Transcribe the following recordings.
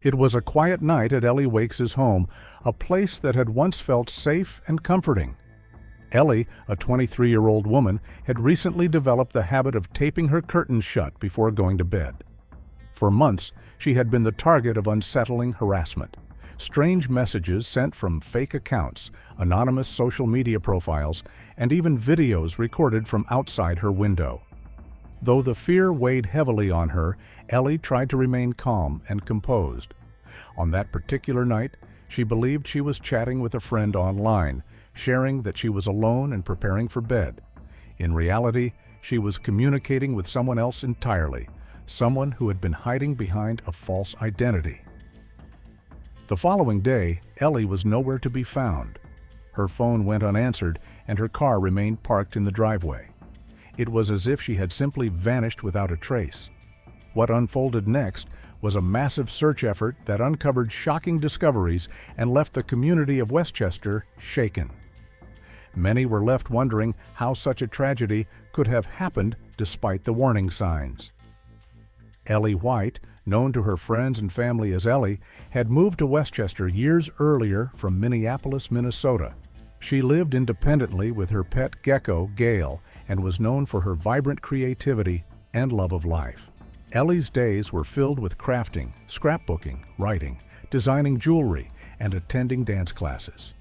It was a quiet night at Ellie Weik's home, a place that had once felt safe and comforting. Ellie, a 23-year-old woman, had recently developed the habit of taping her curtains shut before going to bed. For months, she had been the target of unsettling harassment. Strange messages sent from fake accounts, anonymous social media profiles, and even videos recorded from outside her window. Though the fear weighed heavily on her, Ellie tried to remain calm and composed. On that particular night, she believed she was chatting with a friend online, sharing that she was alone and preparing for bed. In reality, she was communicating with someone else entirely, someone who had been hiding behind a false identity. The following day, Ellie was nowhere to be found. Her phone went unanswered, and her car remained parked in the driveway. It was as if she had simply vanished without a trace. What unfolded next was a massive search effort that uncovered shocking discoveries and left the community of Westchester shaken. Many were left wondering how such a tragedy could have happened despite the warning signs. Ellie Weik, known to her friends and family as Ellie, had moved to Westchester years earlier from Minneapolis, Minnesota. She lived independently with her pet gecko, Gail, and was known for her vibrant creativity and love of life. Ellie's days were filled with crafting, scrapbooking, writing, designing jewelry, and attending dance classes.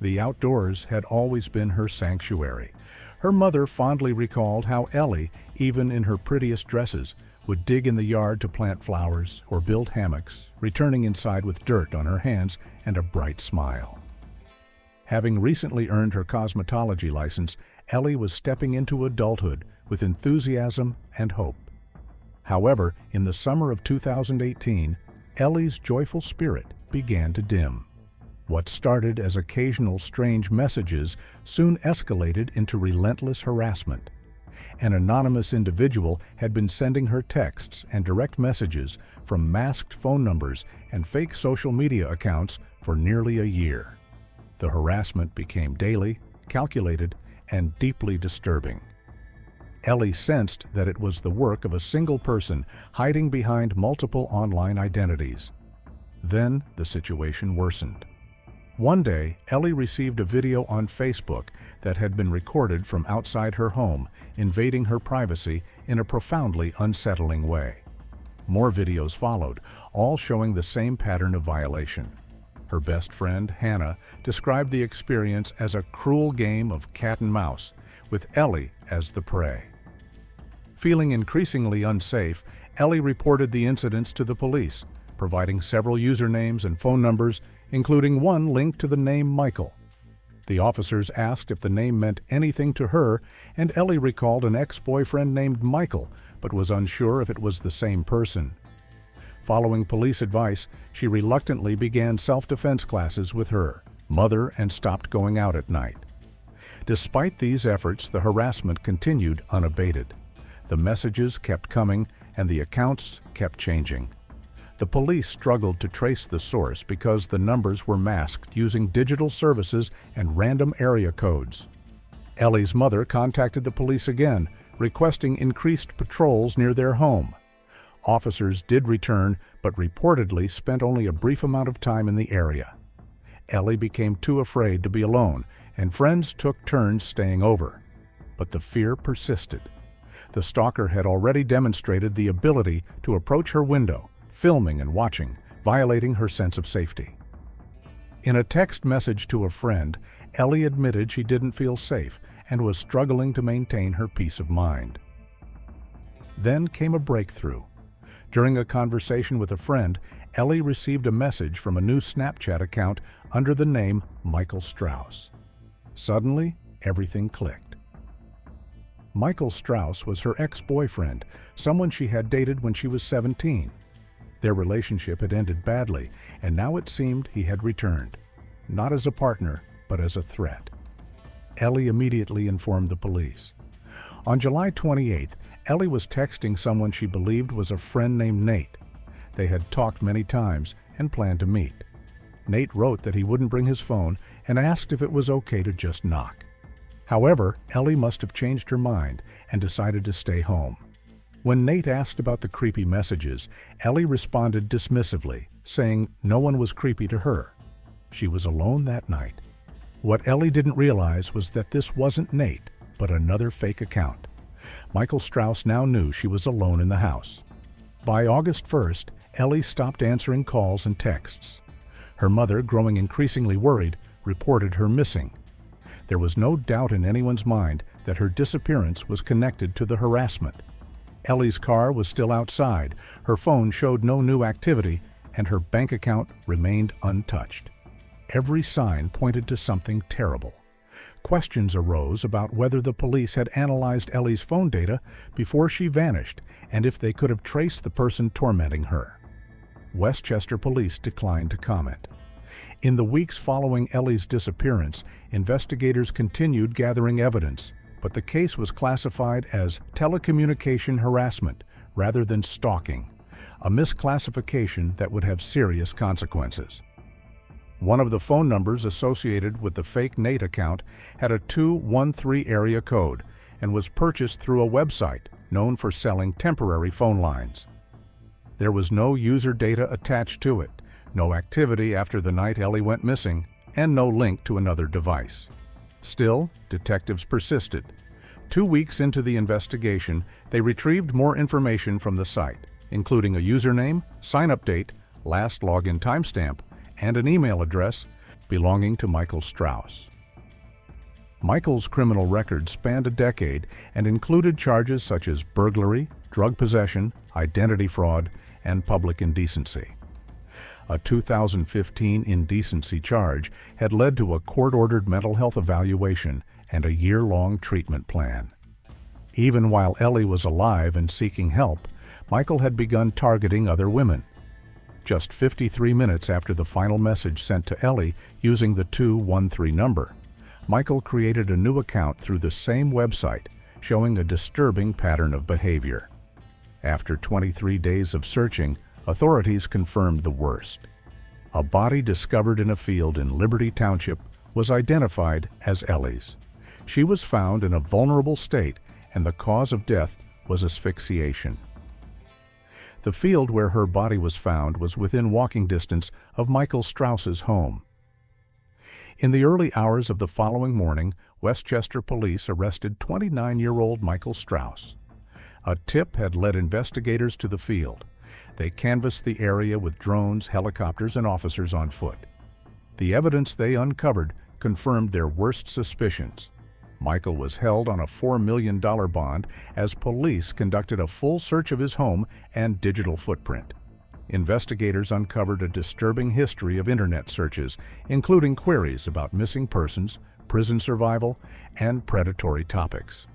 The outdoors had always been her sanctuary. Her mother fondly recalled how Ellie, even in her prettiest dresses, would dig in the yard to plant flowers or build hammocks, returning inside with dirt on her hands and a bright smile. Having recently earned her cosmetology license, Ellie was stepping into adulthood with enthusiasm and hope. However, in the summer of 2018, Ellie's joyful spirit began to dim. What started as occasional strange messages soon escalated into relentless harassment. An anonymous individual had been sending her texts and direct messages from masked phone numbers and fake social media accounts for nearly a year. The harassment became daily, calculated, and deeply disturbing. Ellie sensed that it was the work of a single person hiding behind multiple online identities. Then the situation worsened. One day, Ellie received a video on Facebook that had been recorded from outside her home, invading her privacy in a profoundly unsettling way. More videos followed, all showing the same pattern of violation. Her best friend, Hannah, described the experience as a cruel game of cat and mouse, with Ellie as the prey. Feeling increasingly unsafe, Ellie reported the incidents to the police, providing several usernames and phone numbers, including one linked to the name Michael. The officers asked if the name meant anything to her, and Ellie recalled an ex-boyfriend named Michael, but was unsure if it was the same person. Following police advice, she reluctantly began self-defense classes with her mother and stopped going out at night. Despite these efforts, the harassment continued unabated. The messages kept coming, and the accounts kept changing. The police struggled to trace the source because the numbers were masked using digital services and random area codes. Ellie's mother contacted the police again, requesting increased patrols near their home. Officers did return, but reportedly spent only a brief amount of time in the area. Ellie became too afraid to be alone, and friends took turns staying over. But the fear persisted. The stalker had already demonstrated the ability to approach her window, filming and watching, violating her sense of safety. In a text message to a friend, Ellie admitted she didn't feel safe and was struggling to maintain her peace of mind. Then came a breakthrough. During a conversation with a friend, Ellie received a message from a new Snapchat account under the name Michael Strauss. Suddenly, everything clicked. Michael Strauss was her ex-boyfriend, someone she had dated when she was 17. Their relationship had ended badly, and now it seemed he had returned, not as a partner, but as a threat. Ellie immediately informed the police. On July 28th, Ellie was texting someone she believed was a friend named Nate. They had talked many times and planned to meet. Nate wrote that he wouldn't bring his phone and asked if it was okay to just knock. However, Ellie must have changed her mind and decided to stay home. When Nate asked about the creepy messages, Ellie responded dismissively, saying no one was creepy to her. She was alone that night. What Ellie didn't realize was that this wasn't Nate, but another fake account. Michael Strauss now knew she was alone in the house. By August 1st, Ellie stopped answering calls and texts. Her mother, growing increasingly worried, reported her missing. There was no doubt in anyone's mind that her disappearance was connected to the harassment. Ellie's car was still outside, her phone showed no new activity, and her bank account remained untouched. Every sign pointed to something terrible. Questions arose about whether the police had analyzed Ellie's phone data before she vanished and if they could have traced the person tormenting her. Westchester police declined to comment. In the weeks following Ellie's disappearance, investigators continued gathering evidence, but the case was classified as telecommunication harassment rather than stalking, a misclassification that would have serious consequences. One of the phone numbers associated with the fake Nate account had a 213 area code and was purchased through a website known for selling temporary phone lines. There was no user data attached to it, no activity after the night Ellie went missing, and no link to another device. Still, detectives persisted. 2 weeks into the investigation, they retrieved more information from the site, including a username, sign-up date, last login timestamp, and an email address belonging to Michael Strauss. Michael's criminal record spanned a decade and included charges such as burglary, drug possession, identity fraud, and public indecency. A 2015 indecency charge had led to a court-ordered mental health evaluation and a year-long treatment plan. Even while Ellie was alive and seeking help, Michael had begun targeting other women. Just 53 minutes after the final message sent to Ellie using the 213 number, Michael created a new account through the same website, showing a disturbing pattern of behavior. After 23 days of searching, authorities confirmed the worst. A body discovered in a field in Liberty Township was identified as Ellie's. She was found in a vulnerable state, and the cause of death was asphyxiation. The field where her body was found was within walking distance of Michael Strauss's home. In the early hours of the following morning, Westchester police arrested 29-year-old Michael Strauss. A tip had led investigators to the field. They canvassed the area with drones, helicopters, and officers on foot. The evidence they uncovered confirmed their worst suspicions. Michael was held on a $4 million bond as police conducted a full search of his home and digital footprint. Investigators uncovered a disturbing history of internet searches, including queries about missing persons, prison survival, and predatory topics.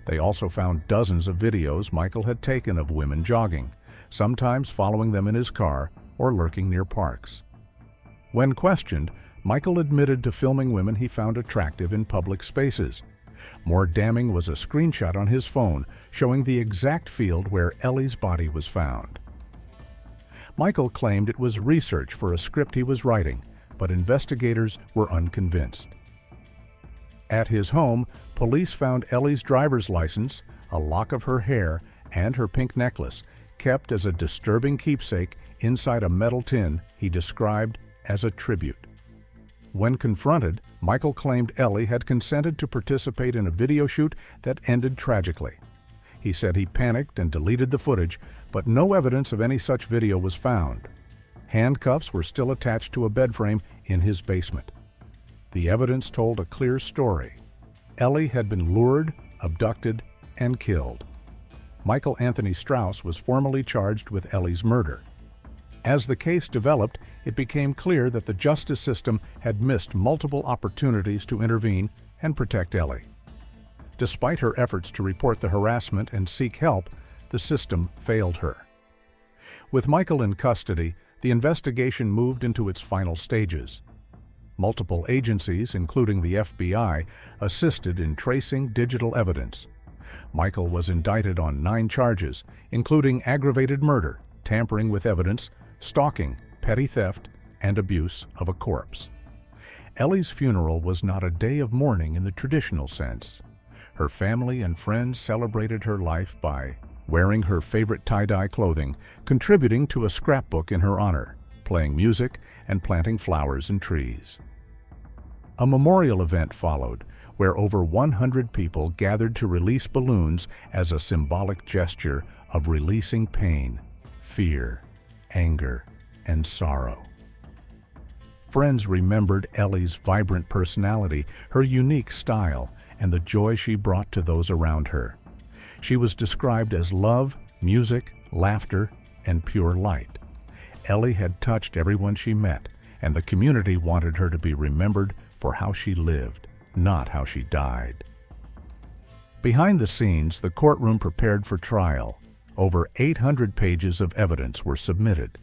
They also found dozens of videos Michael had taken of women jogging, sometimes following them in his car or lurking near parks. When questioned, Michael admitted to filming women he found attractive in public spaces. More damning was a screenshot on his phone showing the exact field where Ellie's body was found. Michael claimed it was research for a script he was writing, but investigators were unconvinced. At his home, police found Ellie's driver's license, a lock of her hair, and her pink necklace, kept as a disturbing keepsake inside a metal tin he described as a tribute. When confronted, Michael claimed Ellie had consented to participate in a video shoot that ended tragically. He said he panicked and deleted the footage, but no evidence of any such video was found. Handcuffs were still attached to a bed frame in his basement. The evidence told a clear story. Ellie had been lured, abducted, and killed. Michael Anthony Strauss was formally charged with Ellie's murder. As the case developed, it became clear that the justice system had missed multiple opportunities to intervene and protect Ellie. Despite her efforts to report the harassment and seek help, the system failed her. With Michael in custody, the investigation moved into its final stages. Multiple agencies, including the FBI, assisted in tracing digital evidence. Michael was indicted on 9 charges, including aggravated murder, tampering with evidence, stalking, petty theft, and abuse of a corpse. Ellie's funeral was not a day of mourning in the traditional sense. Her family and friends celebrated her life by wearing her favorite tie-dye clothing, contributing to a scrapbook in her honor, playing music, and planting flowers and trees. A memorial event followed, where over 100 people gathered to release balloons as a symbolic gesture of releasing pain, fear, anger, and sorrow. Friends remembered Ellie's vibrant personality, her unique style, and the joy she brought to those around her. She was described as love, music, laughter, and pure light. Ellie had touched everyone she met, and the community wanted her to be remembered for how she lived, not how she died. Behind the scenes, the courtroom prepared for trial. Over 800 pages of evidence were submitted.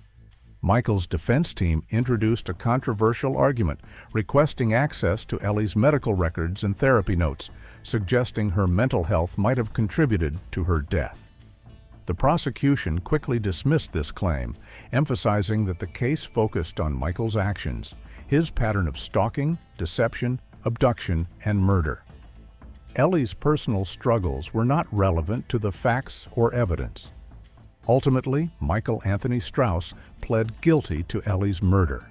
Michael's defense team introduced a controversial argument, requesting access to Ellie's medical records and therapy notes, suggesting her mental health might have contributed to her death. The prosecution quickly dismissed this claim, emphasizing that the case focused on Michael's actions, his pattern of stalking, deception, abduction, and murder. Ellie's personal struggles were not relevant to the facts or evidence. Ultimately, Michael Anthony Strauss pled guilty to Ellie's murder.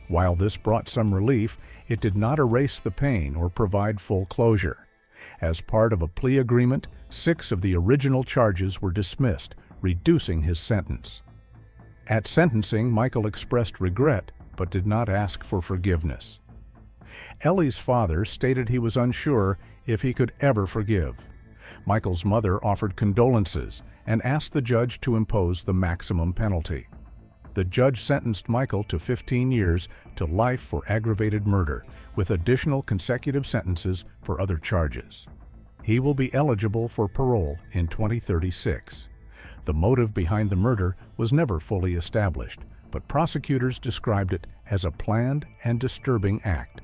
While this brought some relief, it did not erase the pain or provide full closure. As part of a plea agreement, 6 of the original charges were dismissed, reducing his sentence. At sentencing, Michael expressed regret, but did not ask for forgiveness. Ellie's father stated he was unsure if he could ever forgive. Michael's mother offered condolences and asked the judge to impose the maximum penalty. The judge sentenced Michael to 15 years to life for aggravated murder, with additional consecutive sentences for other charges. He will be eligible for parole in 2036. The motive behind the murder was never fully established, but prosecutors described it as a planned and disturbing act.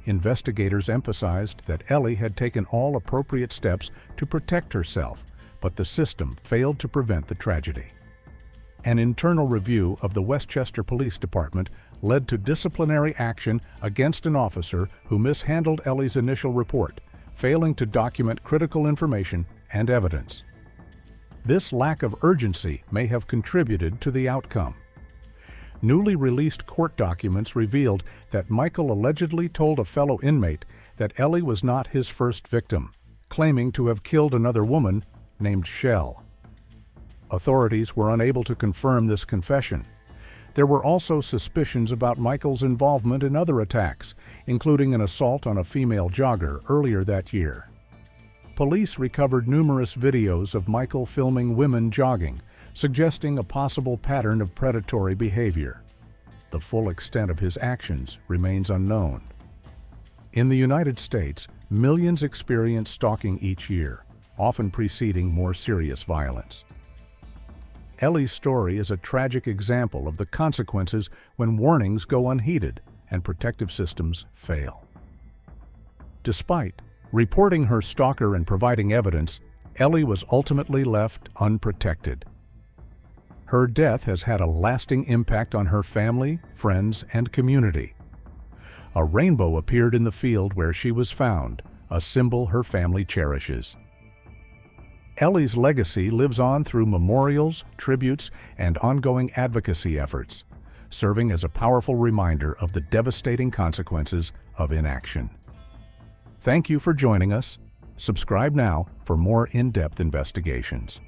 Investigators emphasized that Ellie had taken all appropriate steps to protect herself, but the system failed to prevent the tragedy. An internal review of the Westchester Police Department led to disciplinary action against an officer who mishandled Ellie's initial report, failing to document critical information and evidence. This lack of urgency may have contributed to the outcome. Newly released court documents revealed that Michael allegedly told a fellow inmate that Ellie was not his first victim, claiming to have killed another woman named Shell. Authorities were unable to confirm this confession. There were also suspicions about Michael's involvement in other attacks, including an assault on a female jogger earlier that year. Police recovered numerous videos of Michael filming women jogging, suggesting a possible pattern of predatory behavior. The full extent of his actions remains unknown. In the United States, millions experience stalking each year, often preceding more serious violence. Ellie's story is a tragic example of the consequences when warnings go unheeded and protective systems fail. Despite reporting her stalker and providing evidence, Ellie was ultimately left unprotected. Her death has had a lasting impact on her family, friends, and community. A rainbow appeared in the field where she was found, a symbol her family cherishes. Ellie's legacy lives on through memorials, tributes, and ongoing advocacy efforts, serving as a powerful reminder of the devastating consequences of inaction. Thank you for joining us. Subscribe now for more in-depth investigations.